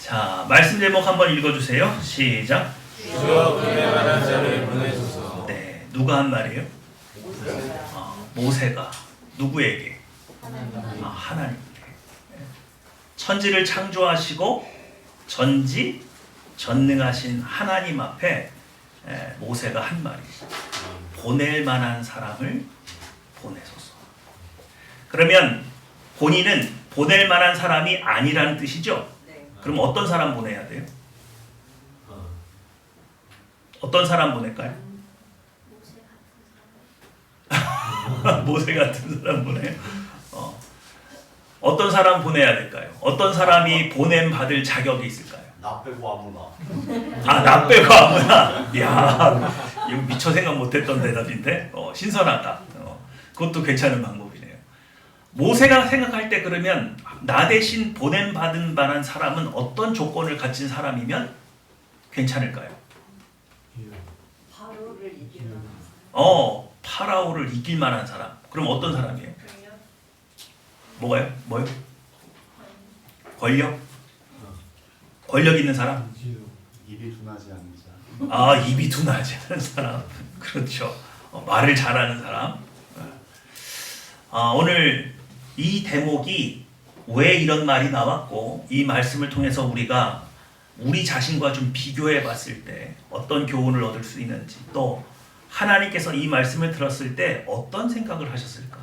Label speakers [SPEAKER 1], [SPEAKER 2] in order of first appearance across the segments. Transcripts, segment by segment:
[SPEAKER 1] 자, 말씀 제목 한번 읽어주세요. 시작.
[SPEAKER 2] 주여 그의 말한 자를 보내소서.
[SPEAKER 1] 네, 누가 한 말이에요? 모세가 누구에게? 하나님께. 천지를 창조하시고 전능하신 하나님 앞에 모세가 한 말이죠. 보낼 만한 사람을 보내소서. 그러면 본인은 보낼 만한 사람이 아니라는 뜻이죠? 그럼 어떤 사람 보내야 돼요? 어떤 사람 보낼까요? 모세 같은 사람 보내요? 어떤 사람 보내야 될까요? 어떤 사람이 보냄 받을 자격이 있을까요?
[SPEAKER 3] 나 빼고 아무나.
[SPEAKER 1] 나 빼고 아무나. 이야, 이거 미처 생각 못했던 대답인데 신선하다. 그것도 괜찮은 방법이네요. 모세가 생각할 때 그러면 나 대신 보냄 받은 만한 사람은 어떤 조건을 가진 사람이면 괜찮을까요?
[SPEAKER 4] 바로를 이길 만한
[SPEAKER 1] 파라오를 이길 만한 사람. 그럼 어떤 사람이에요? 뭐가요? 뭐요? 권력? 권력 있는 사람?
[SPEAKER 3] 입이 둔하지 않는 자.
[SPEAKER 1] 입이 둔하지 않은 사람. 그렇죠. 말을 잘하는 사람. 오늘 이 대목이 왜 이런 말이 나왔고 이 말씀을 통해서 우리가 우리 자신과 좀 비교해 봤을 때 어떤 교훈을 얻을 수 있는지, 또 하나님께서 이 말씀을 들었을 때 어떤 생각을 하셨을까?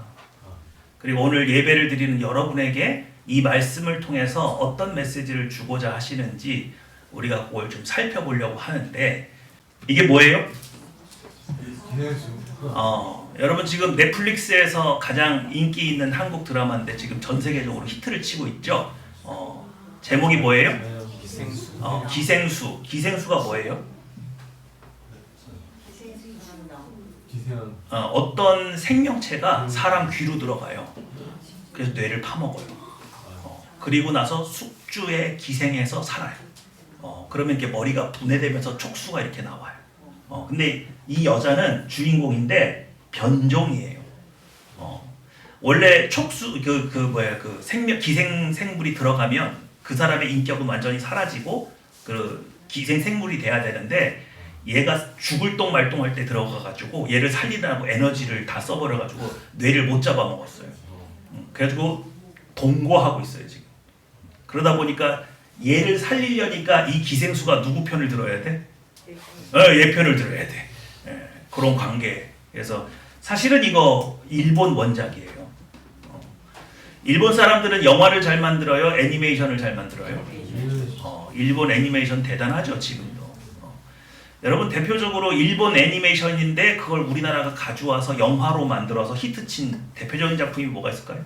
[SPEAKER 1] 그리고 오늘 예배를 드리는 여러분에게 이 말씀을 통해서 어떤 메시지를 주고자 하시는지 우리가 그걸 좀 살펴보려고 하는데, 이게 뭐예요? 여러분 지금 넷플릭스에서 가장 인기 있는 한국 드라마인데 지금 전 세계적으로 히트를 치고 있죠. 제목이 뭐예요? 기생수. 기생수가 뭐예요? 어떤 생명체가 사람 귀로 들어가요. 그래서 뇌를 파먹어요. 그리고 나서 숙주에 기생해서 살아요. 그러면 이렇게 머리가 분해되면서 촉수가 이렇게 나와요. 근데 이 여자는 주인공인데 변종이에요. 원래 촉수 기생생물이 들어가면 그 사람의 인격은 완전히 사라지고 그 기생생물이 돼야 되는데, 얘가 죽을 똥 말똥 할 때 들어가가지고 얘를 살리느라고 에너지를 다 써버려가지고 뇌를 못 잡아먹었어요. 그래가지고 동거하고 있어요 지금. 그러다 보니까 얘를 살리려니까 이 기생수가 누구 편을 들어야 돼? 얘 편을 들어야 돼. 그런 관계. 그래서 사실은 이거 일본 원작이에요. 일본 사람들은 영화를 잘 만들어요? 애니메이션을 잘 만들어요? 일본 애니메이션 대단하죠 지금도. 여러분 대표적으로 일본 애니메이션인데 그걸 우리나라가 가져와서 영화로 만들어서 히트친 대표적인 작품이 뭐가 있을까요?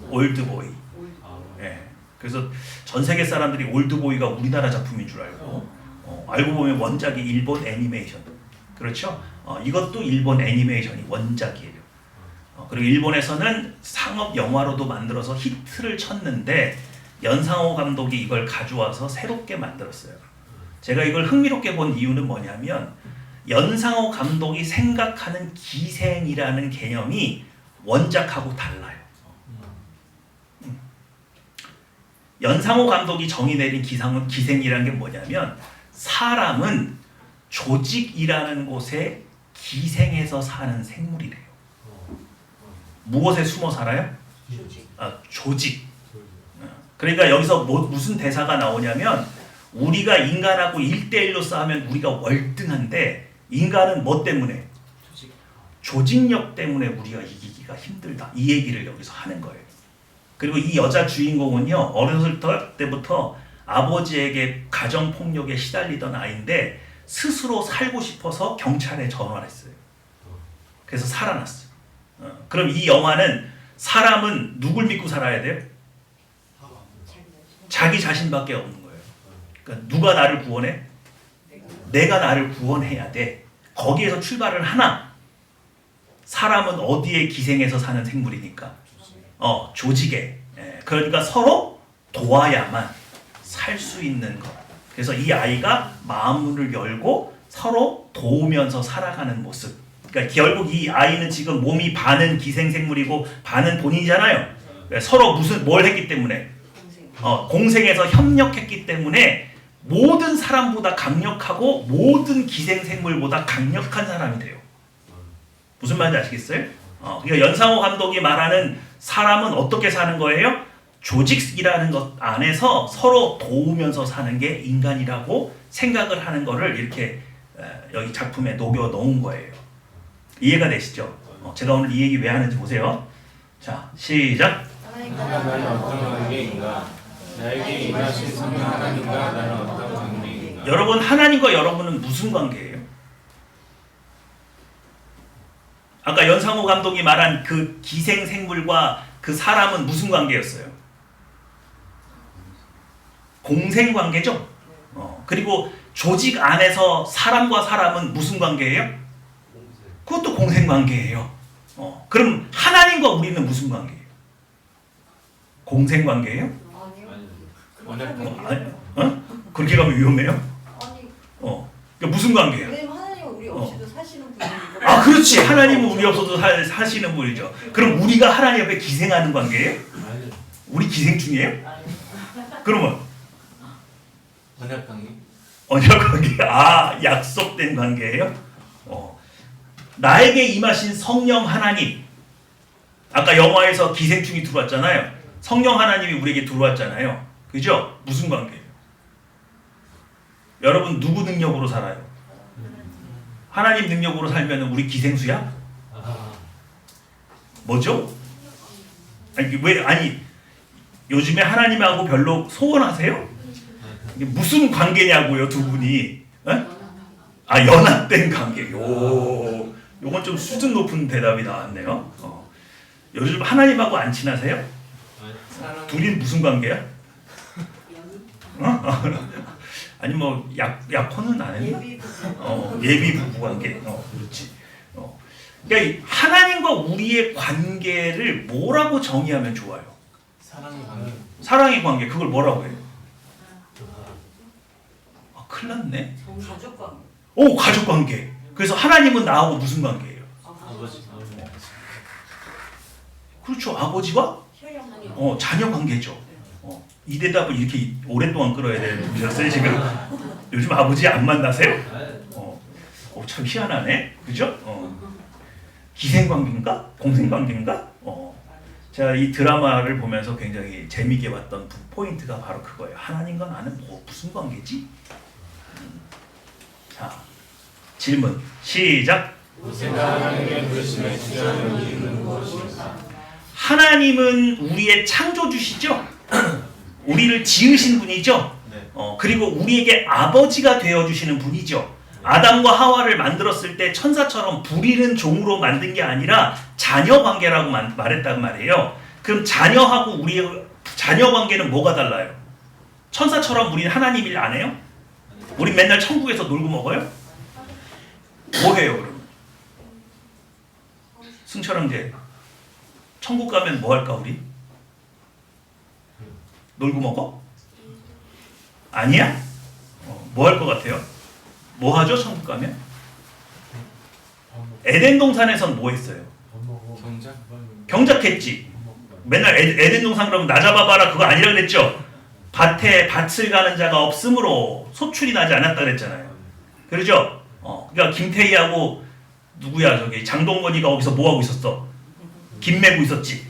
[SPEAKER 1] 올드보이. 그래서 전 세계 사람들이 올드보이가 우리나라 작품인 줄 알고, 알고 보면 원작이 일본 애니메이션. 그렇죠? 이것도 일본 애니메이션이 원작이에요. 그리고 일본에서는 상업 영화로도 만들어서 히트를 쳤는데 연상호 감독이 이걸 가져와서 새롭게 만들었어요. 제가 이걸 흥미롭게 본 이유는 뭐냐면, 연상호 감독이 생각하는 기생이라는 개념이 원작하고 달라요. 연상호 감독이 정의 내린 기생이라는 게 뭐냐면, 사람은 조직이라는 곳에 기생해서 사는 생물이래요. 무엇에 숨어 살아요? 조직. 그러니까 여기서 무슨 대사가 나오냐면, 우리가 인간하고 1대1로 싸우면 우리가 월등한데 인간은 뭐 때문에? 조직력 때문에 우리가 이기기가 힘들다. 이 얘기를 여기서 하는 거예요. 그리고 이 여자 주인공은요, 어렸을 때부터 아버지에게 가정폭력에 시달리던 아이인데 스스로 살고 싶어서 경찰에 전화를 했어요. 그래서 살아났어요. 그럼 이 영화는 사람은 누굴 믿고 살아야 돼요? 자기 자신밖에 없는 거예요. 그러니까 누가 나를 구원해? 내가 나를 구원해야 돼. 거기에서 출발을 하나? 사람은 어디에 기생해서 사는 생물이니까? 조직에. 그러니까 서로 도와야만 살 수 있는 것. 그래서 이 아이가 마음문을 열고 서로 도우면서 살아가는 모습. 그러니까 결국 이 아이는 지금 몸이 반은 기생생물이고 반은 본인이잖아요. 서로 뭘 했기 때문에? 공생에서 협력했기 때문에 모든 사람보다 강력하고 모든 기생생물보다 강력한 사람이 돼요. 무슨 말인지 아시겠어요? 그러니까 연상호 감독이 말하는 사람은 어떻게 사는 거예요? 조직이라는 것 안에서 서로 도우면서 사는 게 인간이라고 생각을 하는 거를 이렇게 여기 작품에 녹여 놓은 거예요. 이해가 되시죠? 제가 오늘 이 얘기 왜 하는지 보세요. 자, 시작.
[SPEAKER 2] 나는 어떤 관계인가? 나에게 임하신 성령 하나님과 나는 어떤 관계인가?
[SPEAKER 1] 여러분, 하나님과 여러분은 무슨 관계예요? 아까 연상호 감독이 말한 그 기생생물과 그 사람은 무슨 관계였어요? 공생관계죠? 그리고 조직 안에서 사람과 사람은 무슨 관계예요? 그것도 공생관계예요. 그럼 하나님과 우리는 무슨 관계예요? 공생관계예요? 그렇게 가면 위험해요? 그러니까 무슨 관계예요?
[SPEAKER 4] 왜냐면 하나님은 우리 없이도 사시는 분이니까.
[SPEAKER 1] 아, 그렇지. 하나님은 우리 없어도 사시는 분이죠. 그럼 우리가 하나님 앞에 기생하는 관계예요? 우리 기생충이에요? 그러면
[SPEAKER 2] 언약 관계?
[SPEAKER 1] 언약 관계. 약속된 관계예요? 나에게 임하신 성령 하나님. 아까 영화에서 기생충이 들어왔잖아요. 성령 하나님이 우리에게 들어왔잖아요. 그죠? 무슨 관계예요? 여러분 누구 능력으로 살아요? 하나님 능력으로 살면 우리 기생수야? 뭐죠? 아니 요즘에 하나님하고 별로 소원하세요? 이게 무슨 관계냐고요, 두 분이? 연합된 관계. 요건 좀 수준 높은 대답이 나왔네요. 요즘 하나님하고 안 친하세요? 둘이 무슨 관계야? 아니 뭐 약혼은 안 했나? 예비 부부 관계. 그렇지. 그러니까 하나님과 우리의 관계를 뭐라고 정의하면 좋아요?
[SPEAKER 2] 사랑의 관계.
[SPEAKER 1] 사랑의 관계. 그걸 뭐라고 해요? 큰일 났네.
[SPEAKER 4] 가족 관계.
[SPEAKER 1] 오, 가족 관계. 그래서 하나님은 나하고 무슨 관계예요?
[SPEAKER 2] 아버지.
[SPEAKER 1] 그렇죠. 아버지와
[SPEAKER 4] 혈연.
[SPEAKER 1] 자녀 관계죠. 이 대답을 이렇게 오랫동안 끌어야 되는 분이셨어요 지금. 요즘 아버지 안 만나세요? 참 희한하네. 그죠? 기생관계인가? 공생관계인가? 제가 이 드라마를 보면서 굉장히 재미있게 봤던 포인트가 바로 그거예요. 하나님과 나는 무슨 관계지? 자, 질문 시작.
[SPEAKER 2] 내가 하나님의 부르심에 주저하는 이유는 무엇일까?
[SPEAKER 1] 하나님은 우리의 창조주시죠? 우리를 지으신 분이죠? 그리고 우리에게 아버지가 되어주시는 분이죠. 아담과 하와를 만들었을 때 천사처럼 부리는 종으로 만든 게 아니라 자녀 관계라고 말했단 말이에요. 그럼 자녀하고 우리의 자녀 관계는 뭐가 달라요? 천사처럼 우리는 하나님 일 안 해요? 우리 맨날 천국에서 놀고 먹어요? 뭐 해요 그럼? 승철 형제, 천국 가면 뭐 할까 우리? 놀고 먹어? 아니야? 뭐 할 것 같아요? 뭐 하죠 천국 가면? 에덴 동산에선 뭐 했어요?
[SPEAKER 2] 경작?
[SPEAKER 1] 경작했지. 맨날 에덴 동산 그러면 나 잡아봐라 그거 아니라 그랬죠. 밭에 밭을 가는 자가 없으므로 소출이 나지 않았다 그랬잖아요. 그러죠? 그러니까 김태희하고 누구야 저기 장동건이가 거기서 뭐 하고 있었어? 김 메고 있었지.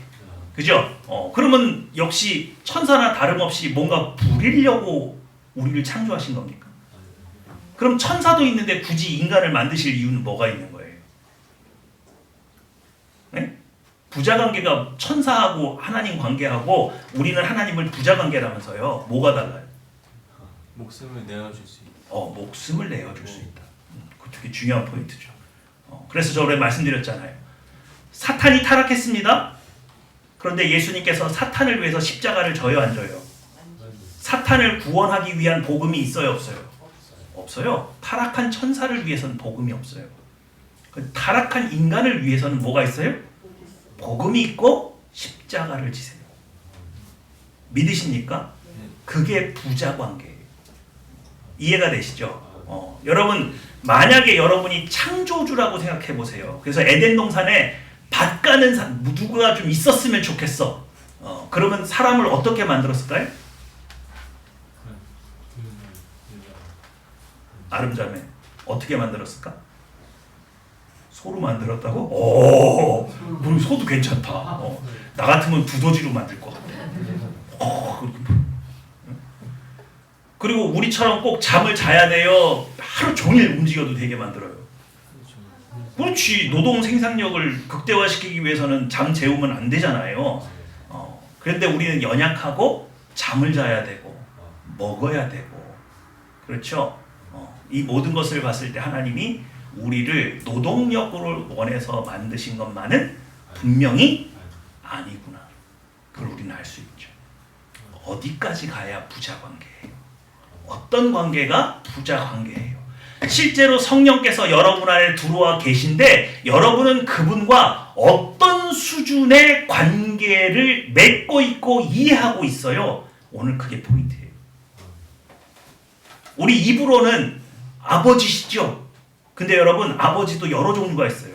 [SPEAKER 1] 그죠? 그러면 역시 천사나 다름없이 뭔가 부리려고 우리를 창조하신 겁니까? 그럼 천사도 있는데 굳이 인간을 만드실 이유는 뭐가 있는 거예요? 네? 부자관계가 천사하고 하나님 관계하고 우리는 하나님을 부자관계라면서요. 뭐가 달라요?
[SPEAKER 2] 목숨을 내어줄 수 있다.
[SPEAKER 1] 목숨을 내어줄 수 있다. 그 되게 중요한 포인트죠. 그래서 저번에 말씀드렸잖아요. 사탄이 타락했습니다. 그런데 예수님께서 사탄을 위해서 십자가를 져요, 안 져요? 사탄을 구원하기 위한 복음이 있어요, 없어요? 없어요. 타락한 천사를 위해서는 복음이 없어요. 타락한 인간을 위해서는 뭐가 있어요? 복음이 있고 십자가를 지세요. 믿으십니까? 그게 부자 관계예요. 이해가 되시죠? 여러분 만약에 여러분이 창조주라고 생각해 보세요. 그래서 에덴 동산에 밭 가는 누구가 좀 있었으면 좋겠어. 그러면 사람을 어떻게 만들었을까요? 아름자매 어떻게 만들었을까? 소로 만들었다고? 오, 우리 소도 괜찮다. 나 같으면 두더지로 만들 것 같아. 그리고 우리처럼 꼭 잠을 자야 돼요. 하루 종일 움직여도 되게 만들어요. 그렇지. 노동 생산력을 극대화시키기 위해서는 잠 재우면 안 되잖아요. 그런데 우리는 연약하고 잠을 자야 되고 먹어야 되고 그렇죠. 이 모든 것을 봤을 때 하나님이 우리를 노동력으로 원해서 만드신 것만은 분명히 아니구나. 그걸 우리는 알 수 있죠. 어디까지 가야 부자 관계예요? 어떤 관계가 부자 관계예요? 실제로 성령께서 여러분 안에 들어와 계신데 여러분은 그분과 어떤 수준의 관계를 맺고 있고 이해하고 있어요. 오늘 그게 포인트예요. 우리 입으로는 아버지시죠. 근데 여러분 아버지도 여러 종류가 있어요.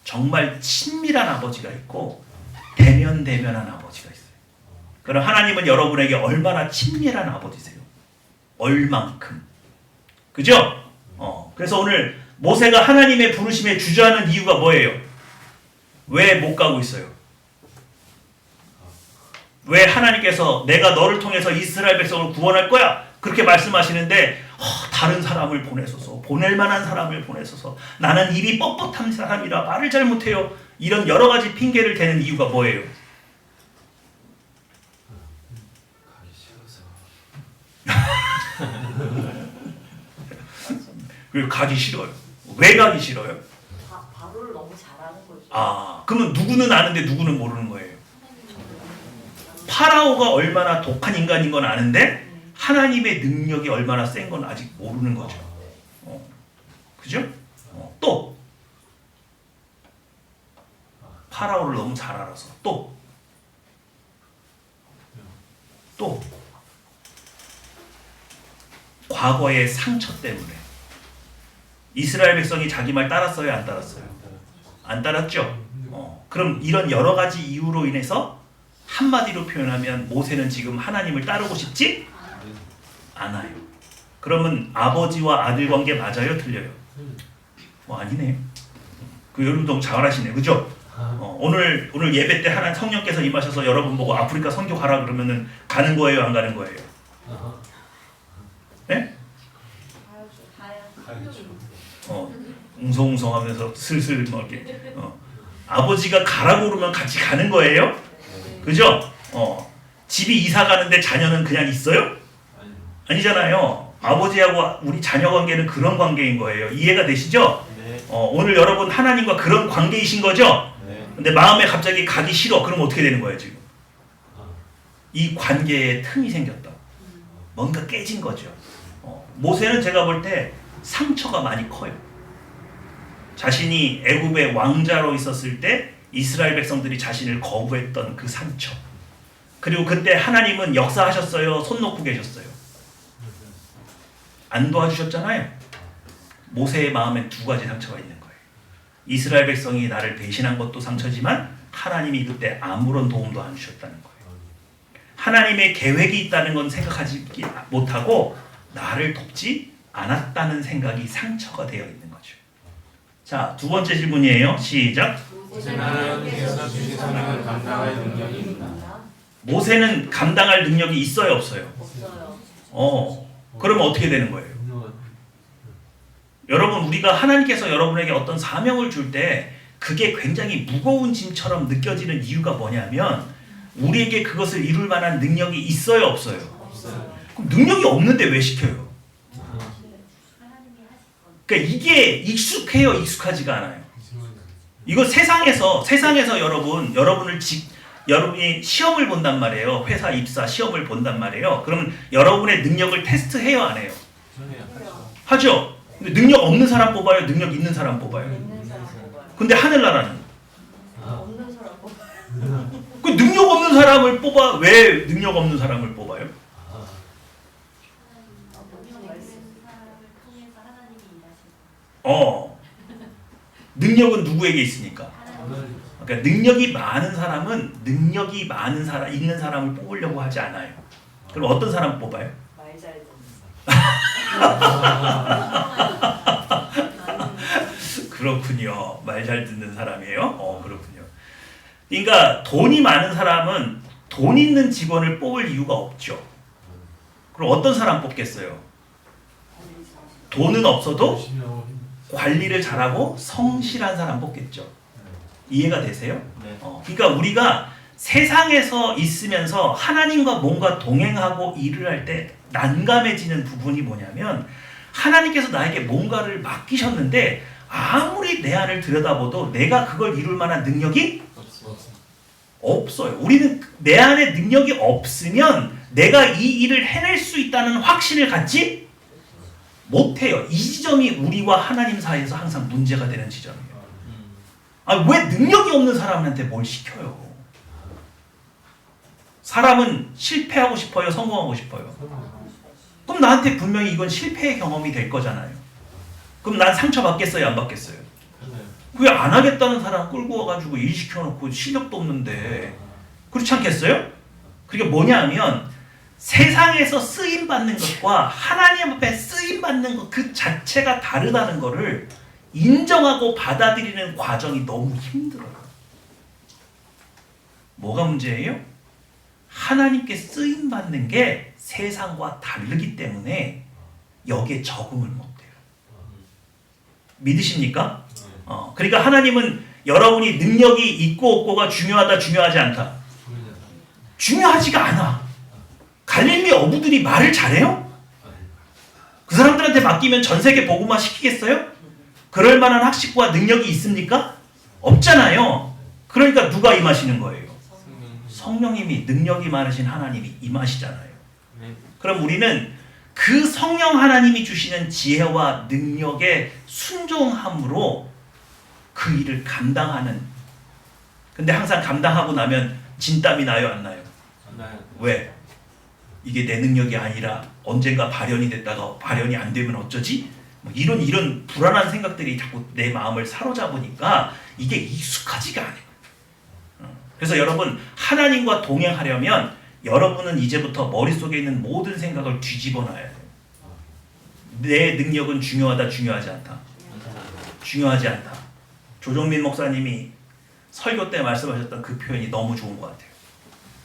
[SPEAKER 1] 정말 친밀한 아버지가 있고 대면대면한 아버지가 있어요. 그럼 하나님은 여러분에게 얼마나 친밀한 아버지세요? 얼만큼. 그죠? 그래서 오늘 모세가 하나님의 부르심에 주저하는 이유가 뭐예요? 왜 못 가고 있어요? 왜 하나님께서 내가 너를 통해서 이스라엘 백성을 구원할 거야? 그렇게 말씀하시는데 다른 사람을 보내소서, 보낼 만한 사람을 보내소서, 나는 입이 뻣뻣한 사람이라 말을 잘 못해요. 이런 여러 가지 핑계를 대는 이유가 뭐예요? 왜 가기 싫어요? 왜 가기 싫어요?
[SPEAKER 4] 바로를 너무 잘하는 거죠.
[SPEAKER 1] 그러면 누구는 아는데 누구는 모르는 거예요. 파라오가 얼마나 독한 인간인 건 아는데 하나님의 능력이 얼마나 센 건 아직 모르는 거죠. 그죠? 또 파라오를 너무 잘 알아서 또 과거의 상처 때문에 이스라엘 백성이 자기 말 따랐어요? 안 따랐어요? 안 따랐죠? 그럼 이런 여러 가지 이유로 인해서 한마디로 표현하면 모세는 지금 하나님을 따르고 싶지 않아요. 그러면 아버지와 아들 관계 맞아요? 틀려요? 아니네. 여러분 너무 잘하시네. 그죠? 오늘 예배 때 하나님 성령께서 임하셔서 여러분 보고 아프리카 선교 가라 그러면은 가는 거예요? 안 가는 거예요? 네? 웅성웅성하면서 슬슬 막 이렇게 아버지가 가라고 그러면 같이 가는 거예요? 그죠? 집이 이사 가는데 자녀는 그냥 있어요? 아니잖아요. 아버지하고 우리 자녀 관계는 그런 관계인 거예요. 이해가 되시죠?
[SPEAKER 2] 네.
[SPEAKER 1] 오늘 여러분 하나님과 그런 관계이신 거죠?
[SPEAKER 2] 네.
[SPEAKER 1] 근데 마음에 갑자기 가기 싫어. 그럼 어떻게 되는 거예요 지금? 이 관계에 틈이 생겼다. 뭔가 깨진 거죠. 모세는 제가 볼 때 상처가 많이 커요. 자신이 애굽의 왕자로 있었을 때 이스라엘 백성들이 자신을 거부했던 그 상처. 그리고 그때 하나님은 역사하셨어요? 손 놓고 계셨어요? 안 도와주셨잖아요. 모세의 마음엔 두 가지 상처가 있는 거예요. 이스라엘 백성이 나를 배신한 것도 상처지만 하나님이 그때 아무런 도움도 안 주셨다는 거예요. 하나님의 계획이 있다는 건 생각하지 못하고 나를 돕지 않았다는 생각이 상처가 되어 있는 거죠. 자, 두 번째 질문이에요. 시작.
[SPEAKER 2] 하나님께서 주신 사명을 감당할 능력이 있나?
[SPEAKER 1] 모세는 감당할 능력이 있어요, 없어요?
[SPEAKER 4] 없어요.
[SPEAKER 1] 그러면 어떻게 되는 거예요? 여러분, 우리가 하나님께서 여러분에게 어떤 사명을 줄 때 그게 굉장히 무거운 짐처럼 느껴지는 이유가 뭐냐면 우리에게 그것을 이룰 만한 능력이 있어요, 없어요?
[SPEAKER 2] 없어요.
[SPEAKER 1] 그럼 능력이 없는데 왜 시켜요? 그러니까 이게 익숙해요, 익숙하지가 않아요. 이거 세상에서 여러분이 시험을 본단 말이에요. 회사 입사 시험을 본단 말이에요. 그러면 여러분의 능력을 테스트해요, 안 해요? 하죠. 근데 능력 없는 사람 뽑아요, 능력 있는 사람 뽑아요.
[SPEAKER 4] 있는 사람 뽑아요.
[SPEAKER 1] 근데 하늘나라는
[SPEAKER 4] 없는 사람 뽑아요.
[SPEAKER 1] 그 능력 없는 사람을 뽑아. 왜 능력 없는 사람을 뽑아요? 능력은 누구에게 있으니까? 그러니까 능력이 많은 사람은 있는 사람을 뽑으려고 하지 않아요. 그럼 어떤 사람 뽑아요?
[SPEAKER 4] 말 잘 듣는 사람.
[SPEAKER 1] 그렇군요. 말 잘 듣는 사람이에요. 그렇군요. 그러니까 돈이 많은 사람은 돈 있는 직원을 뽑을 이유가 없죠. 그럼 어떤 사람 뽑겠어요? 돈은 없어도 관리를 잘하고 성실한 사람 뽑겠죠. 이해가 되세요?
[SPEAKER 2] 네.
[SPEAKER 1] 그러니까 우리가 세상에서 있으면서 하나님과 뭔가 동행하고 일을 할 때 난감해지는 부분이 뭐냐면 하나님께서 나에게 뭔가를 맡기셨는데 아무리 내 안을 들여다봐도 내가 그걸 이룰 만한 능력이 없어요. 우리는 내 안에 능력이 없으면 내가 이 일을 해낼 수 있다는 확신을 갖지 못해요. 이 지점이 우리와 하나님 사이에서 항상 문제가 되는 지점이에요. 왜 능력이 없는 사람한테 뭘 시켜요? 사람은 실패하고 싶어요? 성공하고 싶어요? 그럼 나한테 분명히 이건 실패의 경험이 될 거잖아요. 그럼 난 상처받겠어요? 안 받겠어요? 그게 안 하겠다는 사람 끌고 와가지고 일 시켜놓고 실력도 없는데 그렇지 않겠어요? 그게 뭐냐면 세상에서 쓰임받는 것과 하나님 앞에 쓰임받는 것 그 자체가 다르다는 것을 인정하고 받아들이는 과정이 너무 힘들어요. 뭐가 문제예요? 하나님께 쓰임받는 게 세상과 다르기 때문에 여기에 적응을 못해요. 믿으십니까? 그러니까 하나님은 여러분이 능력이 있고 없고가 중요하다 중요하지 않다. 중요하지가 않아. 갈릴리 어부들이 말을 잘해요? 그 사람들한테 맡기면 전 세계 복음화 시키겠어요? 그럴 만한 학식과 능력이 있습니까? 없잖아요. 그러니까 누가 임하시는 거예요? 성령님이, 능력이 많으신 하나님이 임하시잖아요. 그럼 우리는 그 성령 하나님이 주시는 지혜와 능력에 순종함으로 그 일을 감당하는. 근데 항상 감당하고 나면 진땀이 나요, 안 나요? 왜? 이게 내 능력이 아니라 언젠가 발현이 됐다가 발현이 안 되면 어쩌지? 뭐 이런 불안한 생각들이 자꾸 내 마음을 사로잡으니까 이게 익숙하지가 않아요. 그래서 여러분, 하나님과 동행하려면 여러분은 이제부터 머릿속에 있는 모든 생각을 뒤집어 놔야 돼요. 내 능력은 중요하다, 중요하지 않다. 중요하지 않다. 조정민 목사님이 설교 때 말씀하셨던 그 표현이 너무 좋은 것 같아요.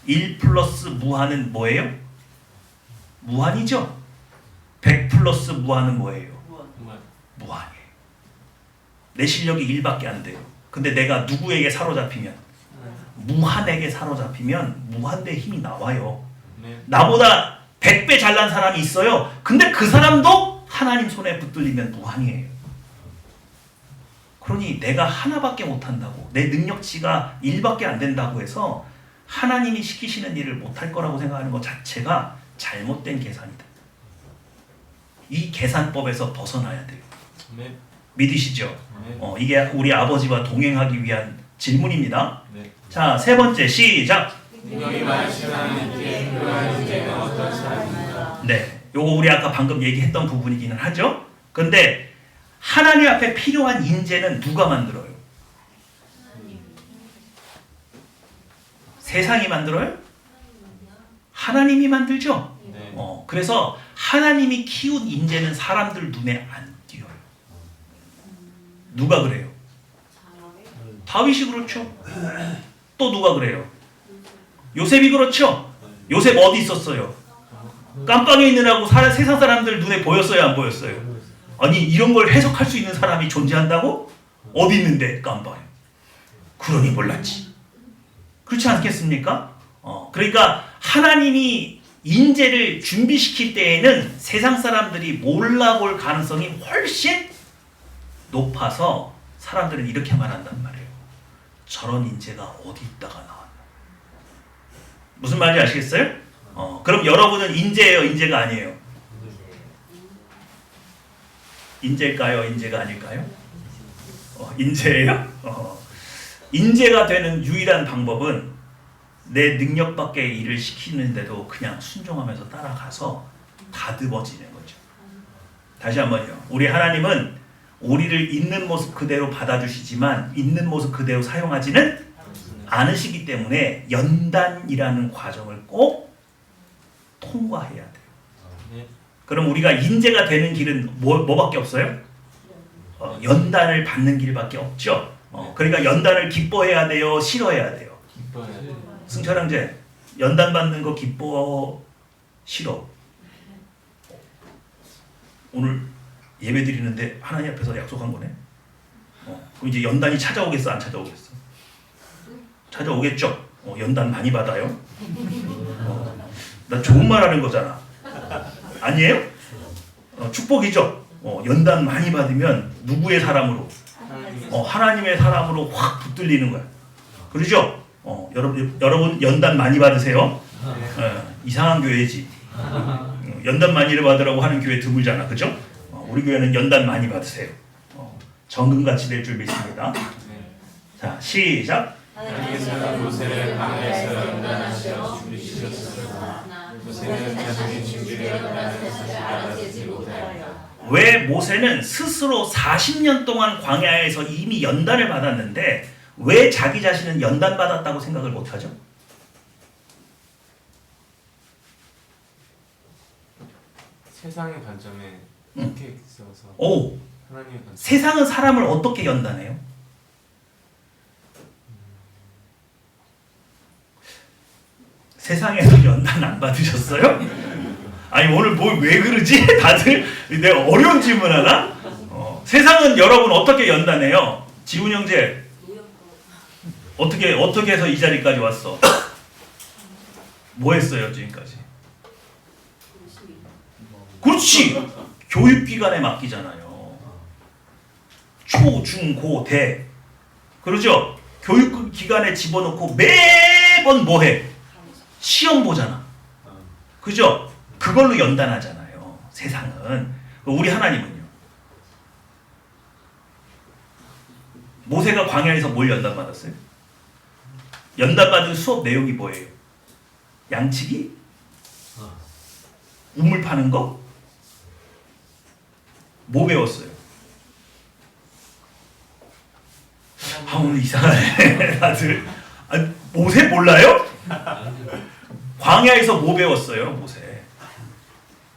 [SPEAKER 1] 1 플러스 무한은 뭐예요? 무한이죠? 100 플러스 무한은 뭐예요? 무한이에요. 내 실력이 1밖에 안 돼요. 근데 내가 누구에게 사로잡히면, 무한에게 사로잡히면 무한대의 힘이 나와요. 나보다 100배 잘난 사람이 있어요. 근데 그 사람도 하나님 손에 붙들리면 무한이에요. 그러니 내가 하나밖에 못한다고, 내 능력치가 1밖에 안 된다고 해서 하나님이 시키시는 일을 못할 거라고 생각하는 것 자체가 잘못된 계산이다. 이 계산법에서 벗어나야 돼요. 믿으시죠? 이게 우리 아버지와 동행하기 위한 질문입니다. 자, 세 번째 시작.
[SPEAKER 2] 능력이 많으신 하나님께 그러한 인재는 어떤 사람입니까?
[SPEAKER 1] 네, 요거 우리 아까 방금 얘기했던 부분이기는 하죠. 근데 하나님 앞에 필요한 인재는 누가 만들어요? 세상이 만들어요? 하나님이 만들죠. 그래서 하나님이 키운 인재는 사람들 눈에 안 띄어요. 누가 그래요? 다윗이 그렇죠. 또 누가 그래요? 요셉이 그렇죠. 요셉 어디 있었어요? 깜빵에 있느라고 세상 사람들 눈에 보였어요, 안 보였어요? 아니, 이런 걸 해석할 수 있는 사람이 존재한다고? 어디 있는데 깜빵에? 그러니 몰랐지. 그렇지 않겠습니까? 그러니까 하나님이 인재를 준비시킬 때에는 세상 사람들이 몰라볼 가능성이 훨씬 높아서 사람들은 이렇게 말한단 말이에요. 저런 인재가 어디 있다가 나왔나. 무슨 말인지 아시겠어요? 그럼 여러분은 인재예요, 인재가 아니에요? 인재일까요, 인재가 아닐까요? 인재예요? 인재가 되는 유일한 방법은 내 능력 밖의 일을 시키는데도 그냥 순종하면서 따라가서 다듬어지는 거죠. 다시 한번요. 우리 하나님은 우리를 있는 모습 그대로 받아주시지만 있는 모습 그대로 사용하지는 않으시기 때문에 연단이라는 과정을 꼭 통과해야 돼요. 그럼 우리가 인재가 되는 길은 뭐밖에 없어요? 연단을 받는 길밖에 없죠. 그러니까 연단을 기뻐해야 돼요? 싫어해야 돼요?
[SPEAKER 2] 기뻐야 돼.
[SPEAKER 1] 승철 형제, 연단 받는 거 기뻐, 싫어? 오늘 예배 드리는데 하나님 앞에서 약속한 거네. 그럼 이제 연단이 찾아오겠어, 안 찾아오겠어? 찾아오겠죠. 연단 많이 받아요. 나 좋은 말 하는 거잖아. 아니에요? 축복이죠. 연단 많이 받으면 누구의 사람으로? 하나님의 사람으로 확 붙들리는 거야. 그러죠? 여러분 연단 많이 받으세요? 이상한 교회지. 연단 많이 받으라고 하는 교회 드물잖아. 그죠? 우리 교회는 연단 많이 받으세요. 정금같이 될 줄 믿습니다. 자, 시작.
[SPEAKER 2] 하나님께서 모세를 광야에서 연단하시어 죽이셨으나 모세는 자신의 준비를 연단하는 사실을 알아채지 못하여.
[SPEAKER 1] 왜 모세는 스스로 40년 동안 광야에서 이미 연단을 받았는데 왜 자기 자신은 연단 받았다고 생각을 못하죠?
[SPEAKER 2] 세상의 관점에 이렇게 있어서
[SPEAKER 1] 오,
[SPEAKER 2] 하나님의 관점.
[SPEAKER 1] 세상은 사람을 어떻게 연단해요? 세상에서 연단 안 받으셨어요? 아니 오늘 뭐 왜 그러지? 다들 내가 어려운 질문 하나? 세상은 여러분 어떻게 연단해요? 지훈 형제 어떻게 해서 이 자리까지 왔어? 뭐 했어요 지금까지? 그렇지. 교육기관에 맡기잖아요. 초, 중, 고, 대. 그러죠? 교육기관에 집어넣고 매번 뭐 해? 시험 보잖아. 그죠? 그걸로 연단하잖아요. 세상은. 우리 하나님은요? 모세가 광야에서 뭘 연단받았어요? 연단받은 수업 내용이 뭐예요? 양치기? 우물 파는 거? 뭐 배웠어요? 오늘 이상하네 다들. 모세 몰라요? 광야에서 뭐 배웠어요 모세?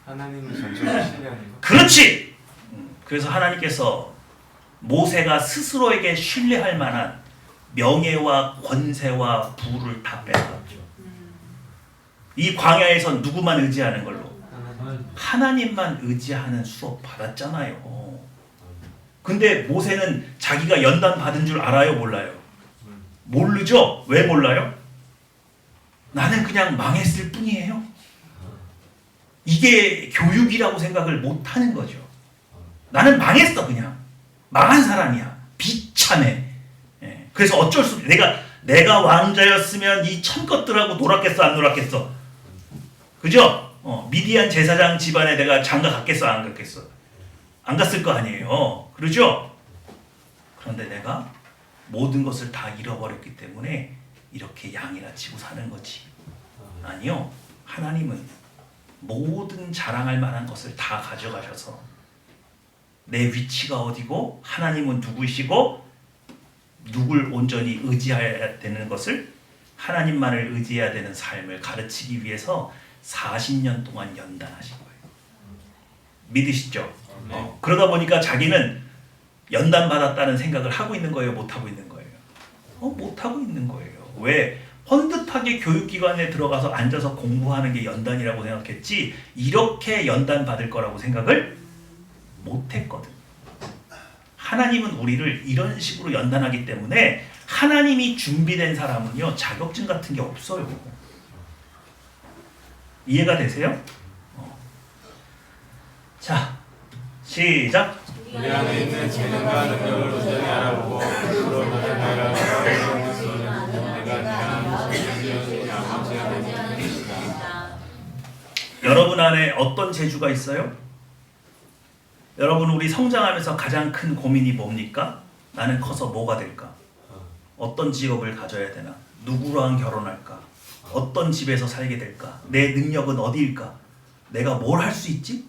[SPEAKER 2] 하나님을 전적으로 신뢰하는 것.
[SPEAKER 1] 그렇지. 그래서 하나님께서 모세가 스스로에게 신뢰할 만한 명예와 권세와 부를 다 뺏어갔죠. 이 광야에서 누구만 의지하는 걸로? 하나님만 의지하는 수업 받았잖아요. 근데 모세는 자기가 연단 받은 줄 알아요 몰라요? 모르죠? 왜 몰라요? 나는 그냥 망했을 뿐이에요. 이게 교육이라고 생각을 못하는 거죠. 나는 망했어. 그냥 망한 사람이야. 비참해. 그래서 어쩔 수 없이 내가 왕자였으면 이 천것들하고 놀았겠어 안 놀았겠어? 그죠? 미디안 제사장 집안에 내가 장가 갔겠어 안 갔겠어? 안 갔을 거 아니에요. 그러죠? 그런데 내가 모든 것을 다 잃어버렸기 때문에 이렇게 양이나 치고 사는 거지. 아니요. 하나님은 모든 자랑할 만한 것을 다 가져가셔서 내 위치가 어디고 하나님은 누구이시고 누굴 온전히 의지해야 되는 것을 하나님만을 의지해야 되는 삶을 가르치기 위해서 40년 동안 연단하신 거예요. 믿으시죠? 그러다 보니까 자기는 연단받았다는 생각을 하고 있는 거예요? 못하고 있는 거예요? 못하고 있는 거예요. 왜? 헌듯하게 교육기관에 들어가서 앉아서 공부하는 게 연단이라고 생각했지 이렇게 연단받을 거라고 생각을 못했거든. 하나님은 우리를 이런 식으로 연단하기 때문에 하나님이 준비된 사람은요 자격증 같은 게 없어요. 이해가 되세요? 자, 시작.
[SPEAKER 2] 우리 안에 있는 재능과 능력을 온전히 알아보고 스스로 나아가라. 내가 네가 지은 아버지가 되는 것이다.
[SPEAKER 1] 여러분 안에 어떤 재주가 있어요? 여러분 우리 성장하면서 가장 큰 고민이 뭡니까? 나는 커서 뭐가 될까? 어떤 직업을 가져야 되나? 누구랑 결혼할까? 어떤 집에서 살게 될까? 내 능력은 어디일까? 내가 뭘 할 수 있지?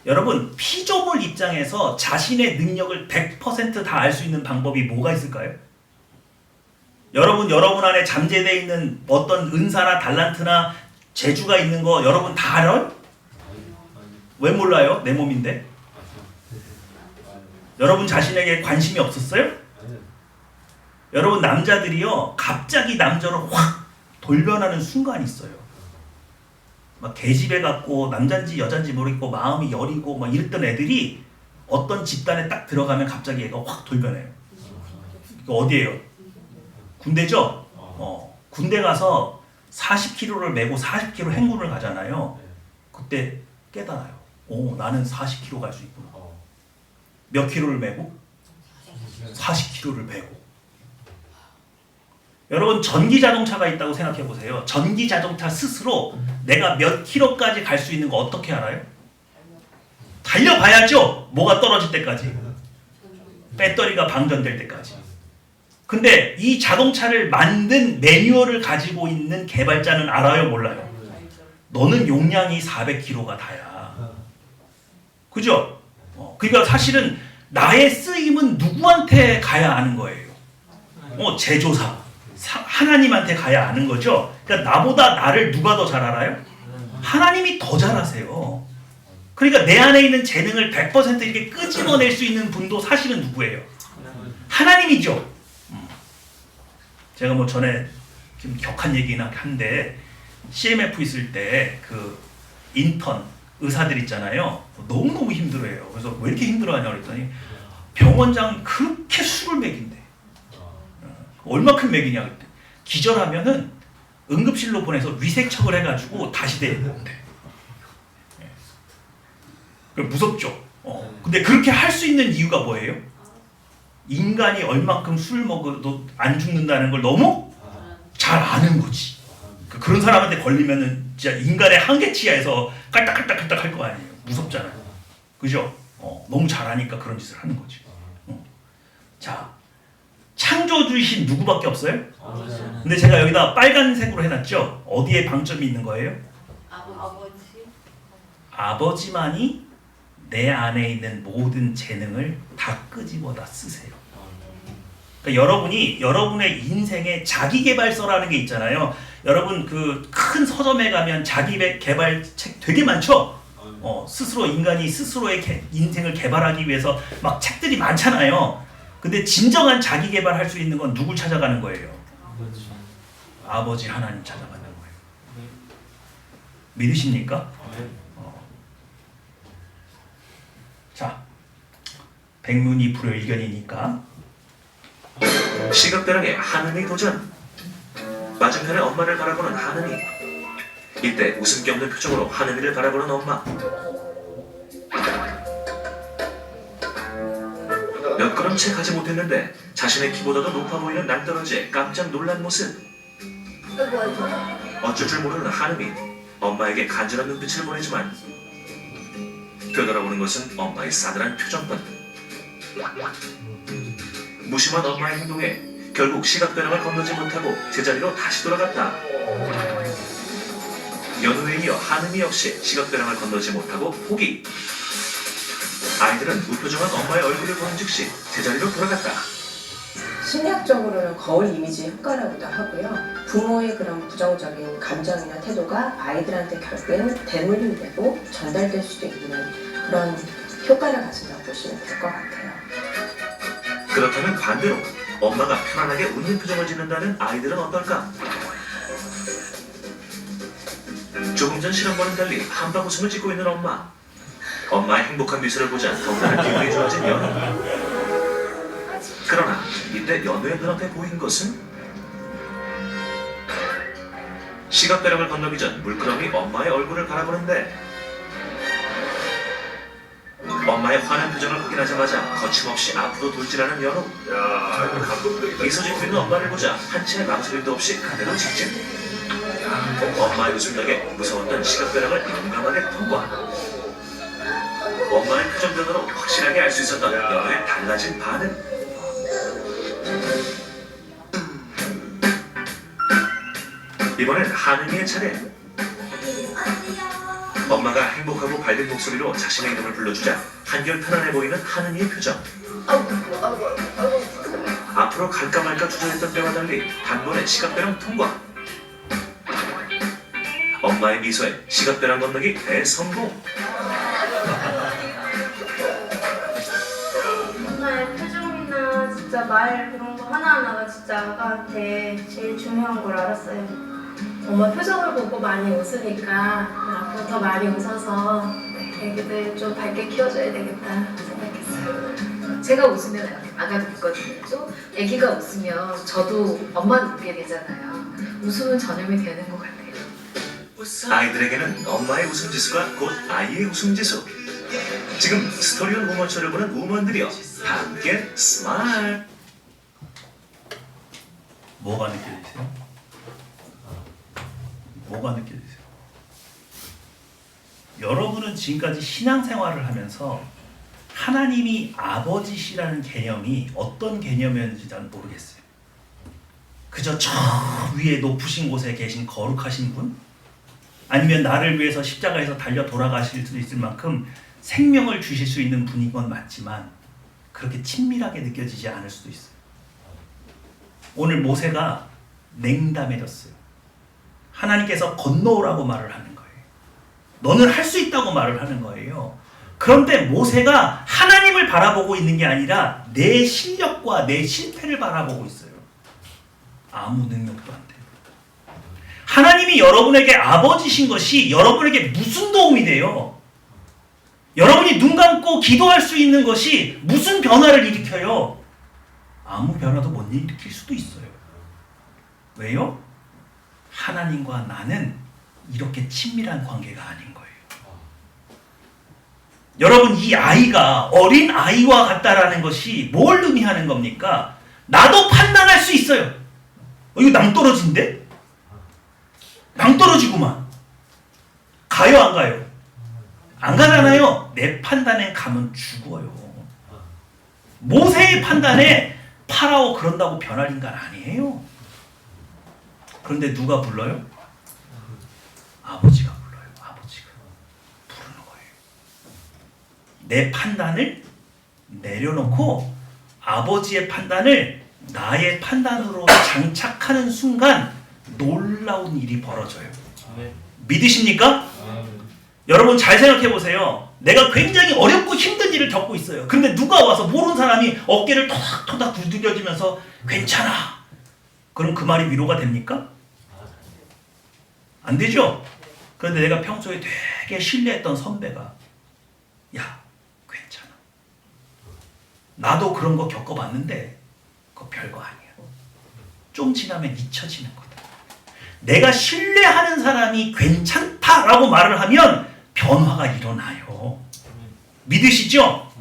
[SPEAKER 1] 여러분 피조물 입장에서 자신의 능력을 100% 다 알 수 있는 방법이 뭐가 있을까요? 여러분 안에 잠재되어 있는 어떤 은사나 달란트나 재주가 있는 거 여러분 다 알아요? 왜 몰라요? 내 몸인데. 여러분 자신에게 관심이 없었어요? 여러분 남자들이요 갑자기 남자로 확 돌변하는 순간이 있어요. 막 계집애 같고 남잔지 여잔지 모르겠고 마음이 여리고 막 이랬던 애들이 어떤 집단에 딱 들어가면 갑자기 얘가 확 돌변해요. 이거 어디예요? 군대죠? 군대 가서 40kg를 메고 40km 행군을 가잖아요. 그때 깨달아요. 오, 나는 40km 갈 수 있구나. 몇 킬로를 메고? 40km를 메고. 여러분 전기 자동차가 있다고 생각해 보세요. 전기 자동차 스스로 내가 몇 킬로까지 갈 수 있는 거 어떻게 알아요? 달려봐야죠. 뭐가 떨어질 때까지. 배터리가 방전될 때까지. 근데 이 자동차를 만든 매뉴얼을 가지고 있는 개발자는 알아요? 몰라요? 너는 용량이 400km가 다야. 그죠? 그러니까 사실은 나의 쓰임은 누구한테 가야 아는 거예요? 제조사, 하나님한테 가야 아는 거죠. 그러니까 나보다 나를 누가 더 잘 알아요? 하나님이 더 잘 아세요. 그러니까 내 안에 있는 재능을 100% 이렇게 끄집어낼 수 있는 분도 사실은 누구예요? 하나님이죠. 제가 뭐 전에 좀 격한 얘기긴 한데 CMF 있을 때 그 인턴 의사들 있잖아요. 너무너무 힘들어해요. 그래서 왜 이렇게 힘들어하냐 그랬더니 병원장 그렇게 술을 먹인대. 얼마큼 먹이냐 그랬더니 기절하면은 응급실로 보내서 위색척을 해가지고 다시 데려온대. 무섭죠. 근데 그렇게 할 수 있는 이유가 뭐예요? 인간이 얼만큼 술 먹어도 안 죽는다는 걸 너무 잘 아는 거지. 그런 사람한테 걸리면은 진짜 인간의 한계치하에서 깔딱깔딱깔딱 할 거 아니에요. 무섭잖아요. 그죠? 너무 잘 아니까 그런 짓을 하는 거지. 자, 창조주이신 누구밖에 없어요? 근데 제가 여기다 빨간색으로 해놨죠? 어디에 방점이 있는 거예요? 아버지만이 내 안에 있는 모든 재능을 다 끄집어다 쓰세요. 그러니까 여러분이 여러분의 인생에 자기개발서라는 게 있잖아요. 여러분 그 큰 서점에 가면 자기개발 책 되게 많죠? 스스로 인간이 스스로의 인생을 개발하기 위해서 막 책들이 많잖아요. 근데 진정한 자기개발 할 수 있는 건 누굴 찾아가는 거예요? 아버지 하나님 찾아가는 거예요. 믿으십니까? 자, 백문이 불여일견이니까
[SPEAKER 5] 시각대랑의 하느니 도전. 맞은편에 엄마를 바라보는 하느니. 이때 웃음기 없는 표정으로 하느니를 바라보는 엄마. 몇 걸음 채 가지 못했는데 자신의 키보다도 높아 보이는 낭떠러지에 깜짝 놀란 모습. 어쩔 줄 모르는 하느니 엄마에게 간절한 눈빛을 보내지만 되돌아보는 것은 엄마의 싸늘한 표정뿐. 무심한 엄마의 행동에 결국 시각대랑을 건너지 못하고 제자리로 다시 돌아갔다. 연우에 이어 하느니 역시 시각대랑을 건너지 못하고 포기. 아이들은 무표정한 엄마의 얼굴을 보는 즉시 제자리로 돌아갔다.
[SPEAKER 6] 심리학적으로는 거울 이미지 효과라고도 하고요. 부모의 그런 부정적인 감정이나 태도가 아이들한테 결국에는 대물림이 되고 전달될 수도 있는 그런 효과를 가진다고 보시면 될 것 같아요.
[SPEAKER 5] 그렇다면 반대로 엄마가 편안하게 웃는 표정을 짓는다는 아이들은 어떨까? 조금 전 실험과는 달리 한방 웃음을 짓고 있는 엄마. 엄마의 행복한 미소를 보자 더욱다른 기분이 좋아진 연우. 그러나 이때 연우의 눈앞에 보인 것은 시각대랑을 건너기 전 물끄러미 엄마의 얼굴을 바라보는데 엄마의 화난 표정을 확인하자마자 거침없이 앞으로 돌진하는 연우. 미소 짓고 있는 엄마를 보자 한치의 망설임도 없이 그대로 직진. 엄마의 웃음 덕에 무서웠던 시각대랑을 용감하게 통과. 엄마의 표정 변화로 확실하게 알 수 있었던 연우의 달라진 반응. 이번엔 하느니의 차례. 엄마가 행복하고 밝은 목소리로 자신의 이름을 불러주자 한결 편안해 보이는 하느니의 표정. 앞으로 갈까 말까 주저했던 때와 달리 단번에 시각대랑 통과. 엄마의 미소에 시각대랑 건너기 대성공.
[SPEAKER 7] 엄마의 표정이나 진짜 말 그런 거 하나하나가 진짜 아가한테 제일 중요한 걸 알았어요. 엄마 표정을 보고 많이 웃으니까 앞으로 더 많이 웃어서 애기들 좀 밝게 키워줘야 되겠다 생각했어요.
[SPEAKER 8] 제가 웃으면 아가도 웃거든요. 또 아기가 웃으면 저도 엄마도 웃게 되잖아요. 웃음은 전염이 되는 것 같아요.
[SPEAKER 5] 아이들에게는 엄마의 웃음지수가 곧 아이의 웃음지수. 지금 스토리온 우먼쇼를 보는 우먼들이여 다 함께 스마일.
[SPEAKER 1] 뭐가 느껴지세요? 뭐가 느껴지세요? 여러분은 지금까지 신앙생활을 하면서 하나님이 아버지시라는 개념이 어떤 개념이었는지 잘 모르겠어요. 그저 저 위에 높으신 곳에 계신 거룩하신 분? 아니면 나를 위해서 십자가에서 달려 돌아가실 수 있을 만큼 생명을 주실 수 있는 분인 건 맞지만 그렇게 친밀하게 느껴지지 않을 수도 있어요. 오늘 모세가 냉담해졌어요. 하나님께서 건너오라고 말을 하는 거예요. 너는 할 수 있다고 말을 하는 거예요. 그런데 모세가 하나님을 바라보고 있는 게 아니라 내 실력과 내 실패를 바라보고 있어요. 아무 능력도 안 돼요. 하나님이 여러분에게 아버지신 것이 여러분에게 무슨 도움이 돼요? 여러분이 눈 감고 기도할 수 있는 것이 무슨 변화를 일으켜요? 아무 변화도 못 일으킬 수도 있어요. 왜요? 하나님과 나는 이렇게 친밀한 관계가 아닌 거예요. 여러분, 이 아이가 어린 아이와 같다라는 것이 뭘 의미하는 겁니까? 나도 판단할 수 있어요. 이거 낭떠러지인데? 낭떠러지구만. 가요 안 가요? 안 가잖아요. 내 판단에 가면 죽어요. 모세의 판단에 파라오 그런다고 변할 인간 아니에요. 그런데 누가 불러요? 아버지가 불러요. 아버지가 부르는 거예요. 내 판단을 내려놓고 아버지의 판단을 나의 판단으로 장착하는 순간 놀라운 일이 벌어져요. 믿으십니까? 여러분 잘 생각해 보세요. 내가 굉장히 어렵고 힘든 일을 겪고 있어요. 근데 누가 와서 모르는 사람이 어깨를 토닥토닥 두드려주면서 괜찮아. 그럼 그 말이 위로가 됩니까? 안 되죠? 그런데 내가 평소에 되게 신뢰했던 선배가 야, 괜찮아. 나도 그런 거 겪어봤는데 그거 별거 아니야. 좀 지나면 잊혀지는 거다. 내가 신뢰하는 사람이 괜찮다라고 말을 하면 변화가 일어나요. 믿으시죠?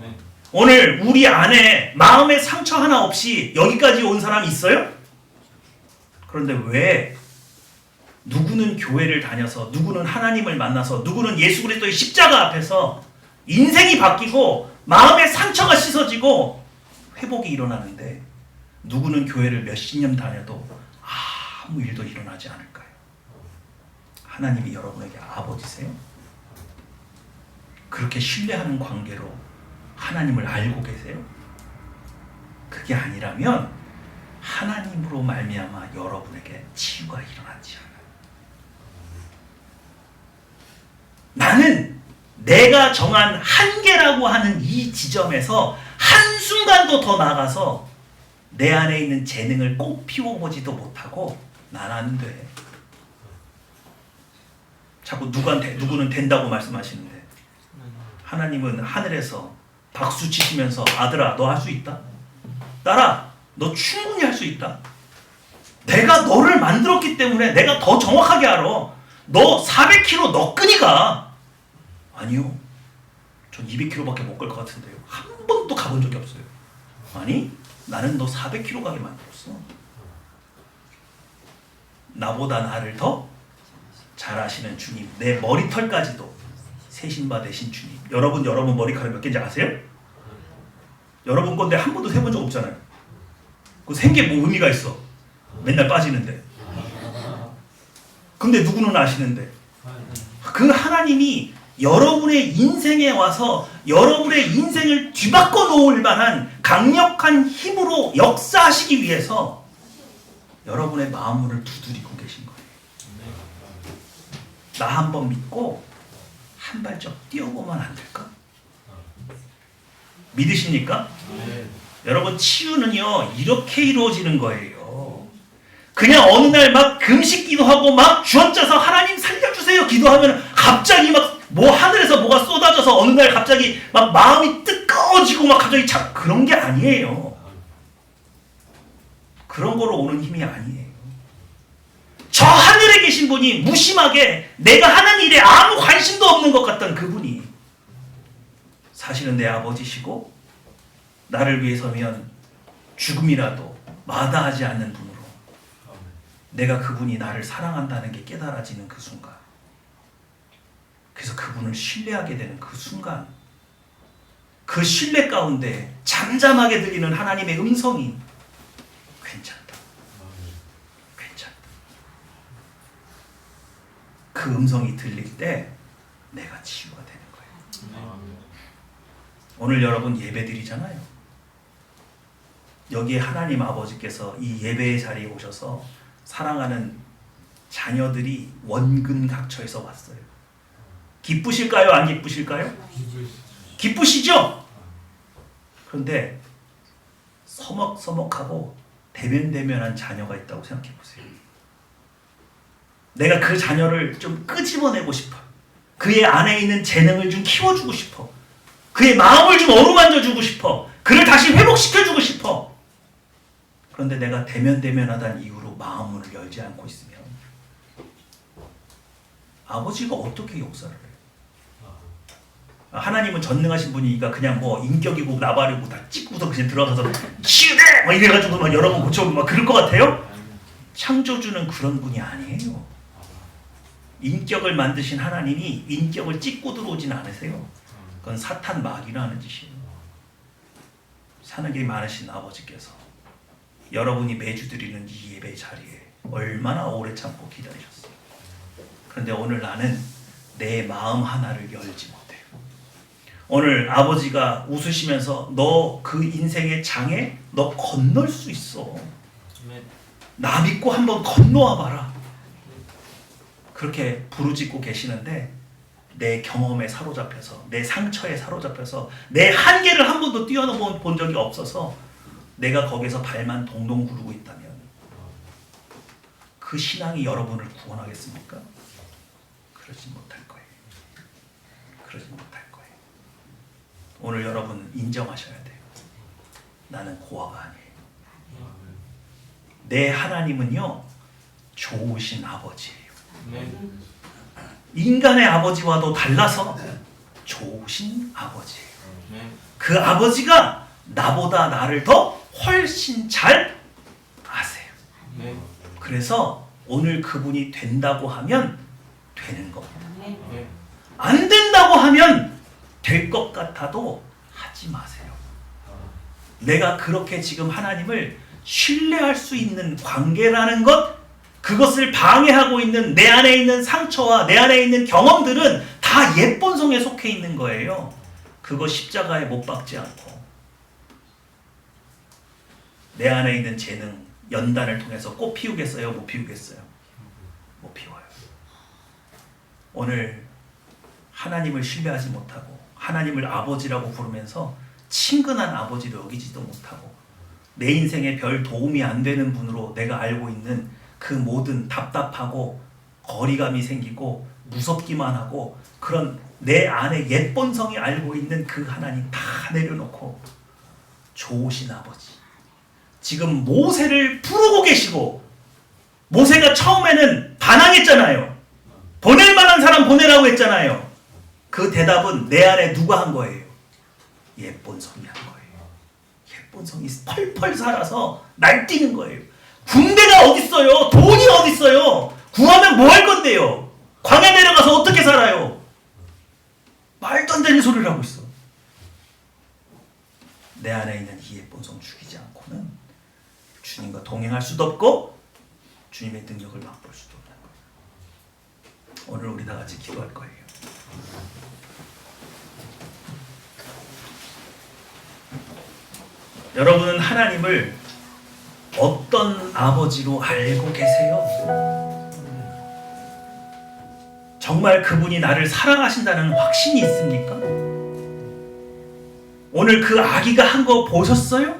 [SPEAKER 1] 오늘 우리 안에 마음의 상처 하나 없이 여기까지 온 사람이 있어요? 그런데 왜 누구는 교회를 다녀서 누구는 하나님을 만나서 누구는 예수 그리스도의 십자가 앞에서 인생이 바뀌고 마음의 상처가 씻어지고 회복이 일어나는데 누구는 교회를 몇십 년 다녀도 아무 일도 일어나지 않을까요? 하나님이 여러분에게 아버지세요? 그렇게 신뢰하는 관계로 하나님을 알고 계세요? 그게 아니라면 하나님으로 말미암아 여러분에게 치유가 일어나지 않아요. 나는 내가 정한 한계라고 하는 이 지점에서 한순간도 더 나가서 내 안에 있는 재능을 꼭 피워보지도 못하고 나는 돼. 자꾸 누구는 된다고 말씀하시는데 하나님은 하늘에서 박수 치시면서 아들아 너 할 수 있다? 딸아 너 충분히 할 수 있다. 내가 너를 만들었기 때문에 내가 더 정확하게 알아. 너 400kg 너 끄니까. 아니요. 전 200kg밖에 못 갈 것 같은데요. 한 번도 가본 적이 없어요. 아니 나는 너 400kg 가게 만들었어. 나보다 나를 더 잘 아시는 주님, 내 머리털까지도 세신바 되신 주님. 여러분 머리카락 몇 개인지 아세요? 여러분 건데 한 번도 세본 적 없잖아요. 그 센 게 뭐 의미가 있어? 맨날 빠지는데. 근데 누구는 아시는데. 그 하나님이 여러분의 인생에 와서 여러분의 인생을 뒤바꿔 놓을 만한 강력한 힘으로 역사하시기 위해서 여러분의 마음문을 두드리고 계신 거예요. 나 한번 믿고 한 발짝 뛰어보면 안 될까? 믿으십니까?
[SPEAKER 2] 네.
[SPEAKER 1] 여러분 치유는요 이렇게 이루어지는 거예요. 그냥 어느 날 막 금식 기도하고 막 쥐어짜서 하나님 살려주세요 기도하면 갑자기 막 뭐 하늘에서 뭐가 쏟아져서 어느 날 갑자기 막 마음이 뜨거워지고 막 갑자기 그런 게 아니에요. 그런 거로 오는 힘이 아니에요. 저 하늘에 계신 분이 무심하게 내가 하는 일에 아무 관심도 없는 것 같던 그분이 사실은 내 아버지시고 나를 위해서면 죽음이라도 마다하지 않는 분으로 내가 그분이 나를 사랑한다는 게 깨달아지는 그 순간, 그래서 그분을 신뢰하게 되는 그 순간, 그 신뢰 가운데 잠잠하게 들리는 하나님의 음성이 괜찮다, 괜찮다. 그 음성이 들릴 때 내가 치유가 되는 거예요. 오늘 여러분 예배 드리잖아요. 여기에 하나님 아버지께서 이 예배의 자리에 오셔서 사랑하는 자녀들이 원근각처에서 왔어요. 기쁘실까요? 안 기쁘실까요? 기쁘시죠? 그런데 서먹서먹하고 대면대면한 자녀가 있다고 생각해 보세요. 내가 그 자녀를 좀 끄집어내고 싶어. 그의 안에 있는 재능을 좀 키워주고 싶어. 그의 마음을 좀 어루만져주고 싶어. 그를 다시 회복시켜주고 싶어. 그런데 내가 대면대면하다는 이유로 마음문을 열지 않고 있으면 아버지가 어떻게 역사를 해요? 하나님은 전능하신 분이니까 그냥 뭐 인격이고 나발이고 다 찍고서 그냥 들어가서 치유돼! 막 이래가지고 막 여러 번 고쳐보고 막 그럴 것 같아요? 창조주는 그런 분이 아니에요. 인격을 만드신 하나님이 인격을 찍고 들어오진 않으세요. 그건 사탄 마귀라는 짓이에요. 사는 게 많으신 아버지께서 여러분이 매주 드리는 이 예배 자리에 얼마나 오래 참고 기다리셨어요. 그런데 오늘 나는 내 마음 하나를 열지 못해요. 오늘 아버지가 웃으시면서 너 그 인생의 장에 너 건널 수 있어. 나 믿고 한번 건너와 봐라. 그렇게 부르짖고 계시는데 내 경험에 사로잡혀서 내 상처에 사로잡혀서 내 한계를 한 번도 뛰어넘어 적이 없어서 내가 거기서 발만 동동 구르고 있다면 그 신앙이 여러분을 구원하겠습니까? 그러지 못할 거예요. 그러지 못할 거예요. 오늘 여러분 인정하셔야 돼요. 나는 고아가 아니에요. 내 하나님은요 좋으신 아버지예요. 인간의 아버지와도 달라서 좋으신 아버지예요. 그 아버지가 나보다 나를 더 훨씬 잘 아세요. 그래서 오늘 그분이 된다고 하면 되는 겁니다. 안 된다고 하면 될 것 같아도 하지 마세요. 내가 그렇게 지금 하나님을 신뢰할 수 있는 관계라는 것, 그것을 방해하고 있는 내 안에 있는 상처와 내 안에 있는 경험들은 다 옛본성에 속해 있는 거예요. 그거 십자가에 못 박지 않고 내 안에 있는 재능, 연단을 통해서 꽃 피우겠어요? 못 피우겠어요? 못 피워요. 오늘 하나님을 신뢰하지 못하고 하나님을 아버지라고 부르면서 친근한 아버지로 여기지도 못하고 내 인생에 별 도움이 안 되는 분으로 내가 알고 있는 그 모든 답답하고 거리감이 생기고 무섭기만 하고 그런 내 안에 옛본성이 알고 있는 그 하나님 다 내려놓고 좋으신 아버지, 지금 모세를 부르고 계시고 모세가 처음에는 반항했잖아요. 보낼 만한 사람 보내라고 했잖아요. 그 대답은 내 안에 누가 한 거예요? 옛본성이 한 거예요. 옛본성이 펄펄 살아서 날뛰는 거예요. 군대가 어딨어요? 돈이 어딨어요? 구하면 뭐 할 건데요? 광야 내려가서 어떻게 살아요? 말도 안 되는 소리를 하고 있어. 내 안에 있는 이 옛본성 죽이지 않고는 주님과 동행할 수도 없고 주님의 능력을 맛볼 수도 없는 거예요. 오늘 우리 다 같이 기도할 거예요. 여러분은 하나님을 어떤 아버지로 알고 계세요? 정말 그분이 나를 사랑하신다는 확신이 있습니까? 오늘 그 아기가 한 거 보셨어요?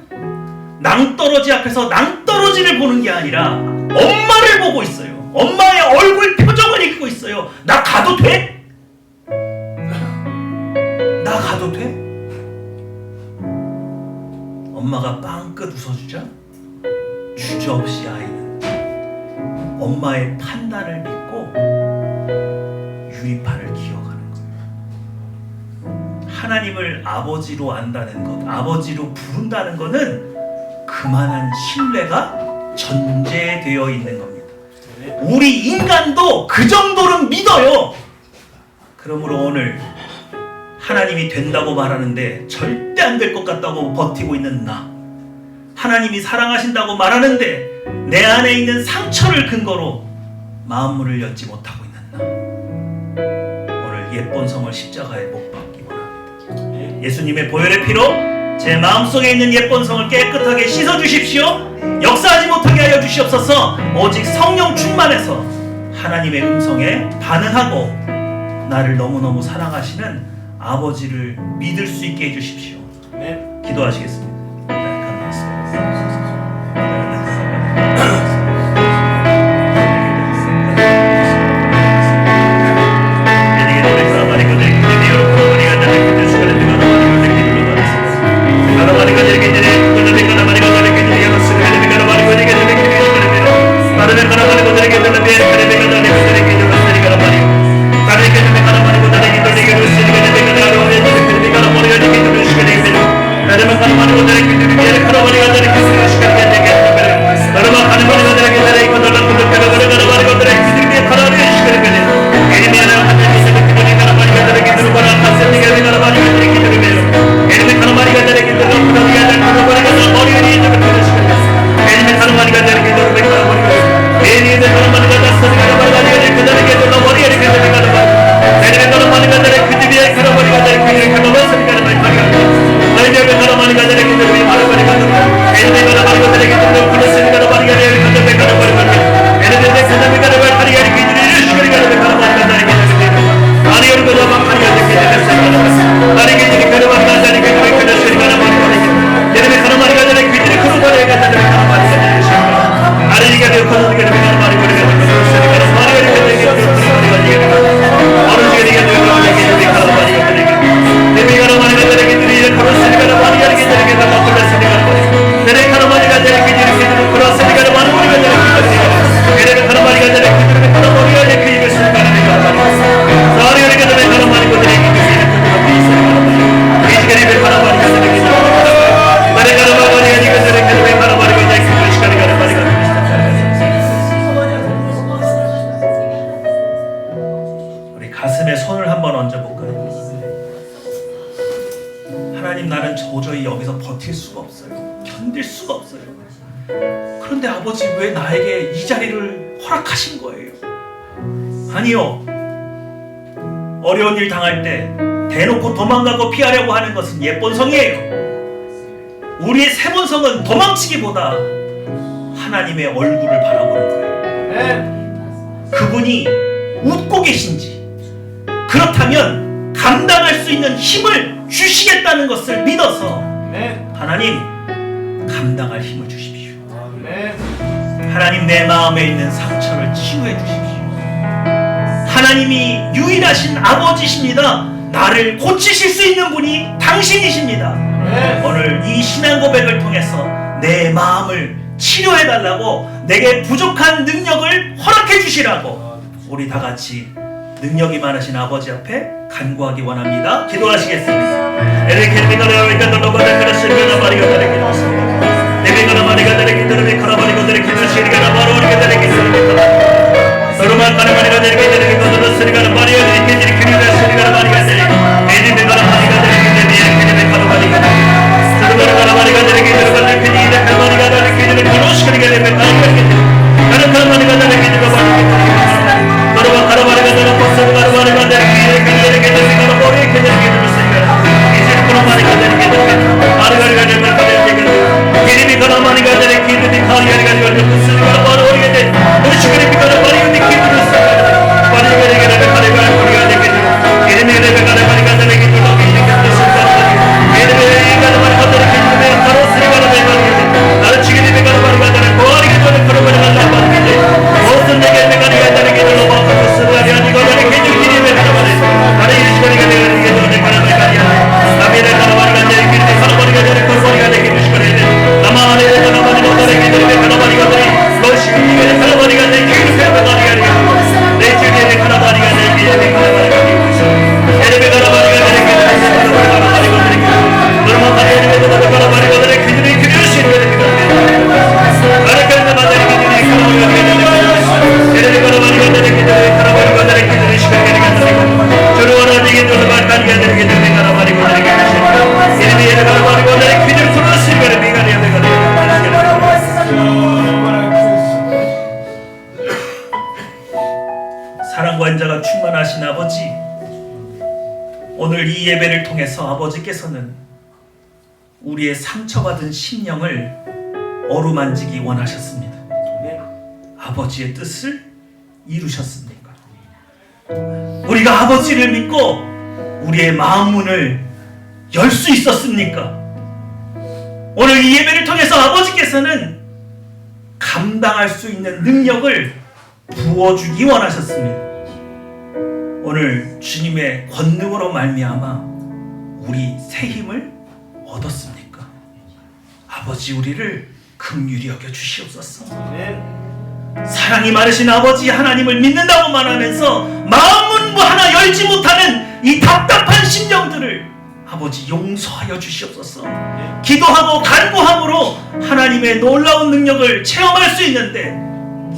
[SPEAKER 1] 낭떠러지 앞에서 낭떠러지를 보는 게 아니라 엄마를 보고 있어요. 엄마의 얼굴 표정을 읽고 있어요. 나 가도 돼? 나 가도 돼? 엄마가 빵긋 웃어주자 주저없이 아이는 엄마의 판단을 믿고 유리판을 기어가는 거예요. 하나님을 아버지로 안다는 것, 아버지로 부른다는 것은 그만한 신뢰가 전제되어 있는 겁니다. 우리 인간도 그 정도는 믿어요. 그러므로 오늘 하나님이 된다고 말하는데 절대 안 될 것 같다고 버티고 있는 나, 하나님이 사랑하신다고 말하는데 내 안에 있는 상처를 근거로 마음문을 열지 못하고 있는 나, 오늘 예쁜 성을 십자가에 못 박기 원합니다. 예수님의 보혈의 피로 제 마음속에 있는 예쁜 성을 깨끗하게 씻어주십시오. 역사하지 못하게 하여 주시옵소서. 오직 성령 충만해서 하나님의 음성에 반응하고 나를 너무너무 사랑하시는 아버지를 믿을 수 있게 해주십시오. 기도하시겠습니다. 가슴에 손을 한번 얹어볼까요? 하나님, 나는 도저히 여기서 버틸 수가 없어요. 견딜 수가 없어요. 그런데 아버지, 왜 나에게 이 자리를 허락하신 거예요? 아니요. 어려운 일 당할 때 대놓고 도망가고 피하려고 하는 것은 예본성이에요. 우리의 세본성은 도망치기보다 하나님의 얼굴을 바라보는 거예요. 그분이 웃고 계신지, 그렇다면 감당할 수 있는 힘을 주시겠다는 것을 믿어서 하나님, 감당할 힘을 주십시오. 하나님, 내 마음에 있는 상처를 치유해 주십시오. 하나님이 유일하신 아버지십니다. 나를 고치실 수 있는 분이 당신이십니다. 오늘 이 신앙 고백을 통해서 내 마음을 치료해달라고, 내게 부족한 능력을 허락해 주시라고 우리 다 같이 능력이 많으신 아버지 앞에 간구하기 원합니다. 기도하시겠습니다. Ini 내게 내가 나발이고 내게 하시니라 이름이 내가 나발이고 내게 귀를 풀어주시니라 내가 사랑과 인자가 충만하신 아버지, 오늘 이 예배를 통해서 아버지께서는 우리의 상처받은 심령을 어루만지기 원하셨습니다. 아버지의 뜻을 이루셨습니까? 우리가 아버지를 믿고 우리의 마음 문을 열 수 있었습니까? 오늘 이 예배를 통해서 아버지께서는 감당할 수 있는 능력을 부어주기 원하셨습니다. 오늘 주님의 권능으로 말미암아 우리 새 힘을 얻었습니까? 아버지, 우리를 긍휼히 여겨 주시옵소서. 사랑이 많으신 아버지 하나님을 믿는다고만 하면서 마음 문부 하나 열지 못하는 이 답답한 심령들을 아버지 용서하여 주시옵소서. 기도하고 간구함으로 하나님의 놀라운 능력을 체험할 수 있는데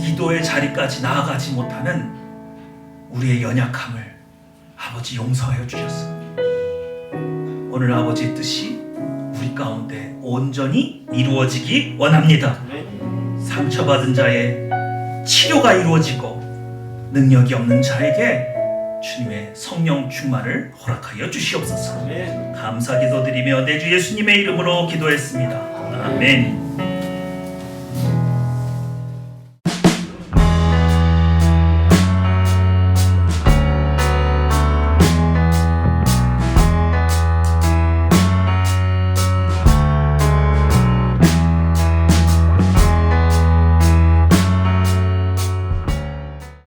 [SPEAKER 1] 기도의 자리까지 나아가지 못하는 우리의 연약함을 아버지 용서하여 주셨어. 오늘 아버지의 뜻이 우리 가운데 온전히 이루어지기 원합니다. 상처받은 자의 치료가 이루어지고 능력이 없는 자에게 주님의 성령 충만을 허락하여 주시옵소서. 감사 기도드리며 내 주 예수님의 이름으로 기도했습니다. 아멘.